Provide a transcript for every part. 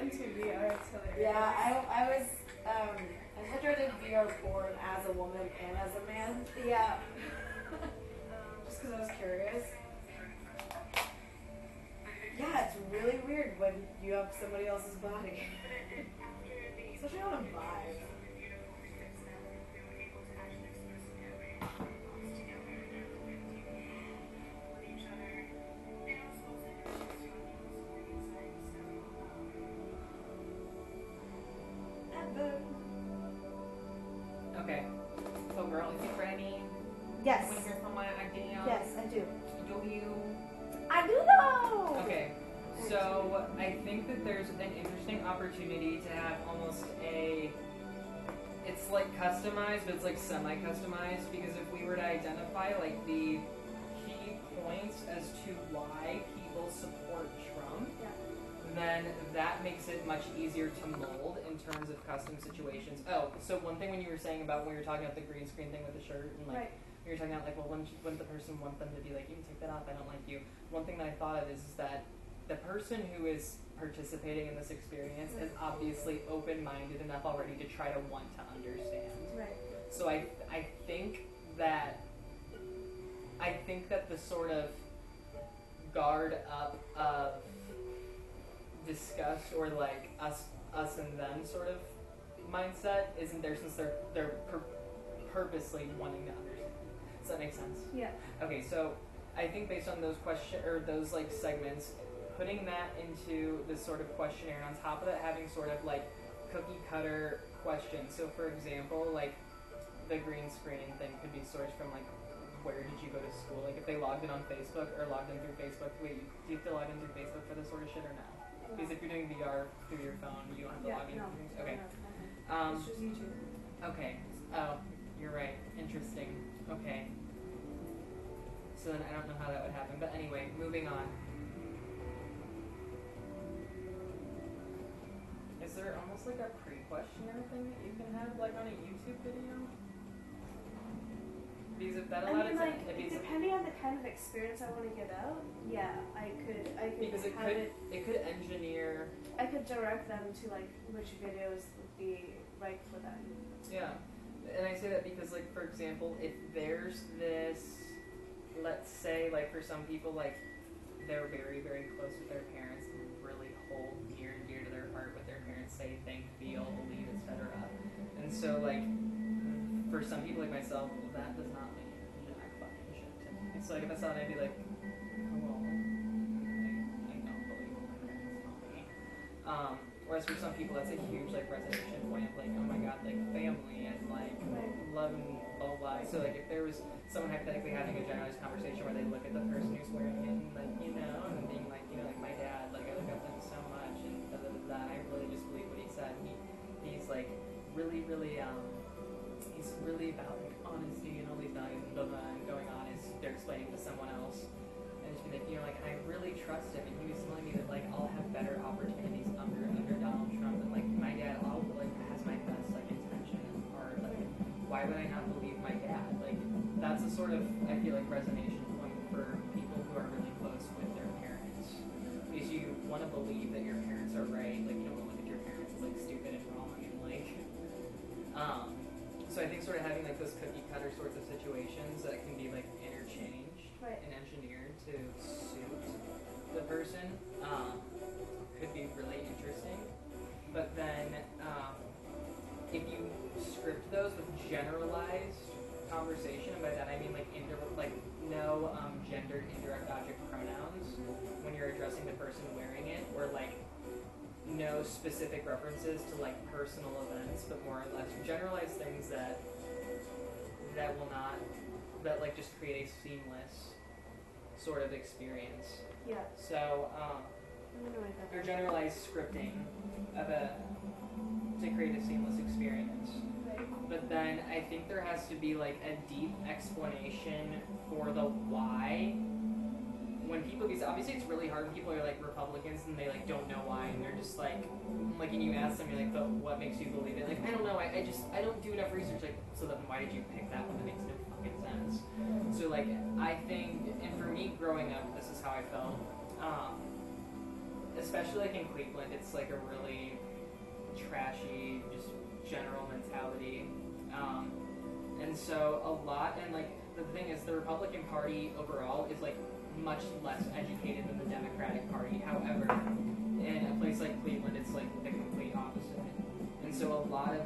into VR, it's hilarious. Yeah, I was interested in VR porn as a woman and as a man. Yeah. Just because I was curious. Yeah, it's really weird when you have somebody else's body. Especially on a vibe. Okay. So, girl, is you ready? Yes. Want to hear from my idea? Yes, I do. Do you? I do know! Okay. So, I think that there's an interesting opportunity to have almost a... It's like customized, but it's like semi-customized, because if we were to identify like the key points as to why people support Trump, then that makes it much easier to mold in terms of custom situations. Oh, so one thing when you were saying about when you were talking about the green screen thing with the shirt, and like you were talking about like, well, when the person wants them to be like, you can take that off, I don't like you. One thing that I thought of is that the person who is participating in this experience is obviously open-minded enough already to try to want to understand. Right. So I think that the sort of guard up of disgust or like us and them sort of mindset isn't there, since they're purposely wanting to understand. Does that make sense? Yeah. Okay, so I think based on those those like segments, putting that into this sort of questionnaire, and on top of that having sort of like cookie cutter questions. So for example, like the green screen thing could be sourced from like, where did you go to school? Like if they logged in on Facebook or logged in through Facebook, wait, do you have to log in through Facebook for this sort of shit or no? Because if you're doing VR through your phone, you don't have to log in through things. Okay. It's just YouTube. Okay. Oh, you're right. Interesting. Okay. So then I don't know how that would happen. But anyway, moving on. Is there almost like a pre-questionnaire thing that you can have like on a YouTube video? Because if that allowed depending on the kind of experience I want to get out, yeah, I could because it could engineer. I could direct them to like which videos would be right for them. Yeah, and I say that because like, for example, if there's this, let's say like for some people like they're very, very close with their parents and really hold near and dear to their heart what their parents say, think, feel, believe, etc. And so like for some people like myself, that does not mean jack fucking shit to me. So like if I saw it, I'd be like, well, I don't believe what my parents tell me. Whereas for some people, that's a huge like resonation point of like, oh my god, like family and like love and blah blah. So like if there was someone hypothetically having a generalized conversation where they look at the person who's wearing it and like, you know, and being like, you know, like my dad, like I look up to him so much and da da da da. I really just believe what he said. He's like really he's really about like honesty and all these values and blah blah, and going on is they're explaining to someone else. And just be like, you know, like I really trust him, and he was telling me that like I'll have better opportunities under Donald Trump, and like my dad like has my best like intention at heart. Like why would I not believe my dad? Like that's a sort of, I feel like, resonation point for people who are really close with their parents, because you want to believe that your parents are right. Like you don't want to look at your parents as like stupid and wrong and like so I think sort of having like those cookie cutter sorts of situations that can be like interchanged and engineered to suit the person could be really interesting. But then if you script those with generalized conversation, and by that I mean like no gendered indirect object pronouns when you're addressing the person wearing it, or like no specific references to like personal events, but more or less generalized things that like just create a seamless sort of experience. Yeah. So your generalized scripting to create a seamless experience. But then I think there has to be like a deep explanation for the why. When people, because obviously it's really hard when people are like Republicans and they like don't know why, and they're just like and you ask them, you're like, but what makes you believe it? Like, I don't know, I don't do enough research. Like, so then why did you pick that one? That makes no fucking sense. So like I think, and for me growing up, this is how I felt. especially like in Cleveland, it's like a really trashy, just general mentality. And so a lot, and like the thing is, the Republican Party overall is like much less educated than the Democratic Party. However, in a place like Cleveland, it's like the complete opposite. And so a lot of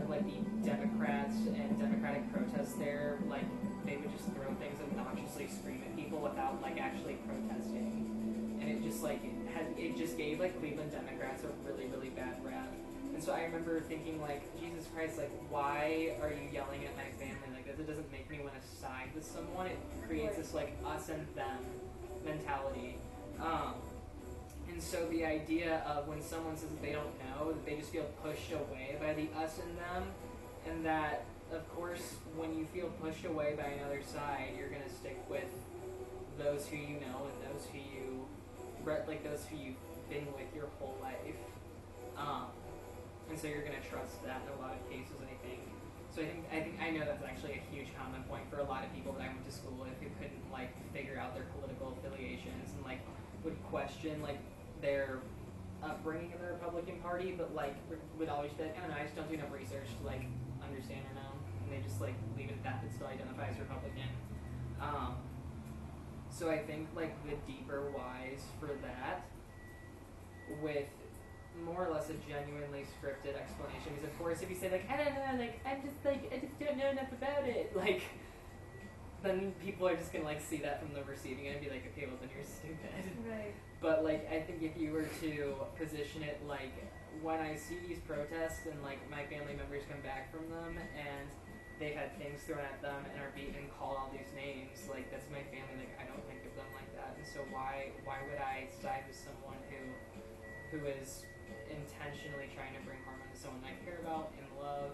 like the Democrats and Democratic protests there, like they would just throw things obnoxiously, scream at people without like actually protesting. And it just like it just gave like Cleveland Democrats a really, really bad rap. And so I remember thinking like, Jesus Christ, like why are you yelling at my family like this? It doesn't make me want to side with someone. It creates this like us and them mentality. And so the idea of when someone says that they don't know, that they just feel pushed away by the us and them, and that of course when you feel pushed away by another side, you're gonna stick with those who you know and those who you've been with your whole life. And so you're gonna trust that in a lot of cases, I think. So I know that's actually a huge common point for a lot of people that I went to school with who couldn't like figure out their political affiliations and like would question like their upbringing in the Republican Party, but like would always be like, oh no, I just don't do enough research to like understand or know, and they just like leave it at that, but still identify as Republican. So I think like the deeper whys for that, with more or less a genuinely scripted explanation, because of course if you say like, I don't know, like I just don't know enough about it, like then people are just gonna like see that from the receiving end and be like, okay, well then you're stupid. Right. But like I think if you were to position it like, when I see these protests and like my family members come back from them and they've had things thrown at them and are beaten and called all these names, like that's my family, like I don't think of them like that. And so why would I side with someone who is intentionally trying to bring harm onto someone I care about and love?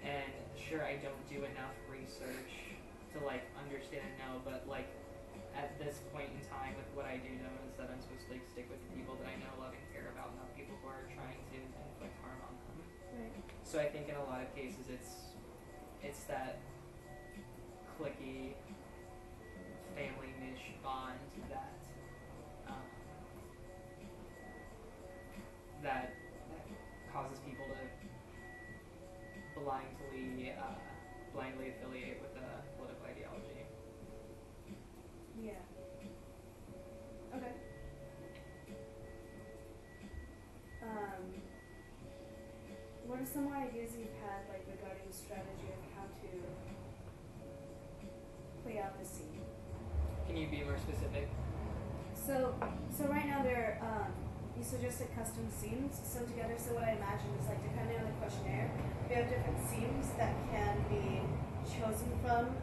And sure, I don't do enough research to like understand and know, but like at this point in time with what I do know is that I'm supposed to like stick with the people that I know, love, and care about, not people who are trying to inflict harm on them. Right. So I think in a lot of cases it's that cliquey family niche bond that causes people to blindly affiliate with a political ideology. Yeah. Okay. What are some more ideas you've had, like regarding strategy of how to play out the scene? Can you be more specific? So right now you suggested custom scenes sewn together. So what I imagine is like, depending on the questionnaire, we have different scenes that can be chosen from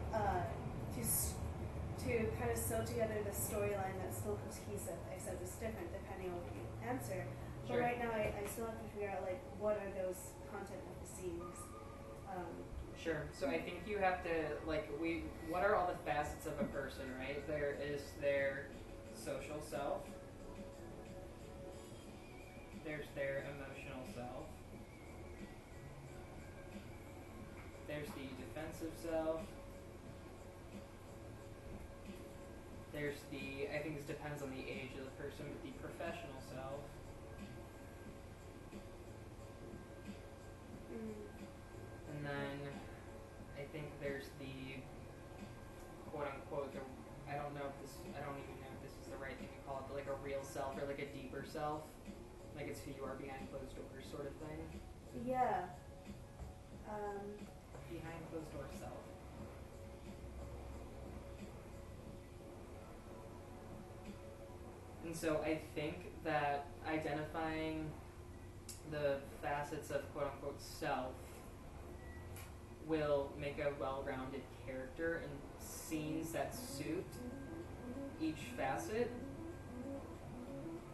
to kind of sew together the storyline that's still cohesive, except it's different depending on what you answer. But Sure. right now I still have to figure out like what are those content of the scenes. Sure. So I think you have to what are all the facets of a person, right? There is their social self. There's their emotional self. There's the defensive self. There's I think this depends on the age of the person, but the professional self. And then I think there's the quote unquote, I don't even know if this is the right thing to call it, but like a real self or like a deeper self. Like it's who you are behind closed doors sort of thing. Yeah. Behind closed door self. And so I think that identifying the facets of quote unquote self will make a well-rounded character, and scenes that suit each facet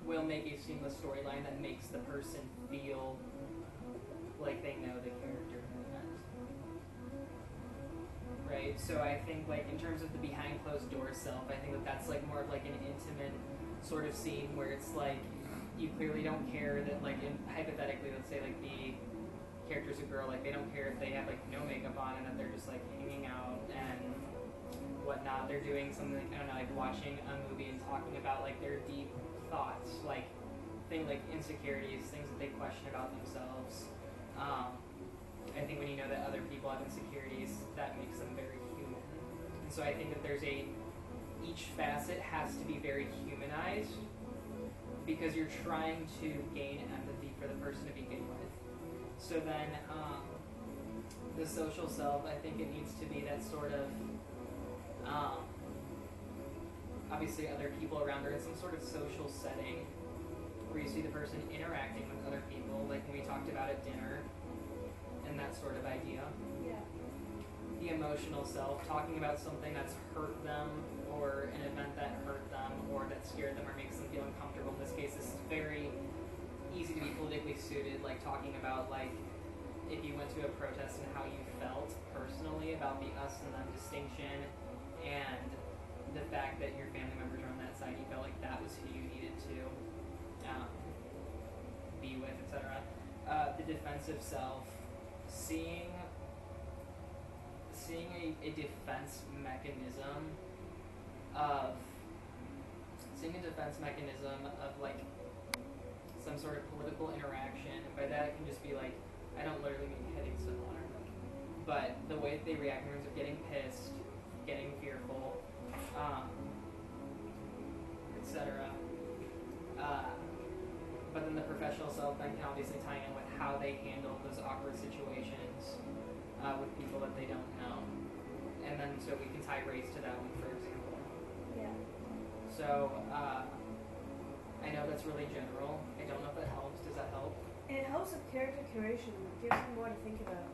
will make a seamless storyline that makes the person feel like they know the character in the end. Right? So I think like in terms of the behind closed door self, I think that's like more of like an intimate sort of scene where it's like you clearly don't care that like hypothetically, let's say like the character's a girl, like they don't care if they have like no makeup on and that they're just like hanging out and whatnot. They're doing something, I don't know, like watching a movie and talking about like their deep thoughts, like things like insecurities, things that they question about themselves. I think when you know that other people have insecurities, that makes them very human. And so I think that each facet has to be very humanized because you're trying to gain empathy for the person to begin with. So then, the social self, I think it needs to be that sort of, obviously other people around her in some sort of social setting where you see the person interacting with other people, like when we talked about at dinner, and that sort of idea. Yeah. The emotional self, talking about something that's hurt them, or an event that hurt them, or that scared them, or makes them feel uncomfortable. In this case, this is very easy to be politically suited, like talking about like if you went to a protest and how you felt personally about the us and them distinction, and the fact that your family members are on that side, you felt like that was who you needed to be with, etc. The defensive self, seeing a defense mechanism of like some sort of political interaction. And by that it can just be like, I don't literally mean hitting someone, but the way that they react in terms of getting pissed, getting fearful, etc. But then the professional self then can obviously tie in with how they handle those awkward situations with people that they don't know. And then so we can tie race to that one, for example. Yeah. So I know that's really general. I don't know if that helps. Does that help? It helps with character curation. It gives you more to think about.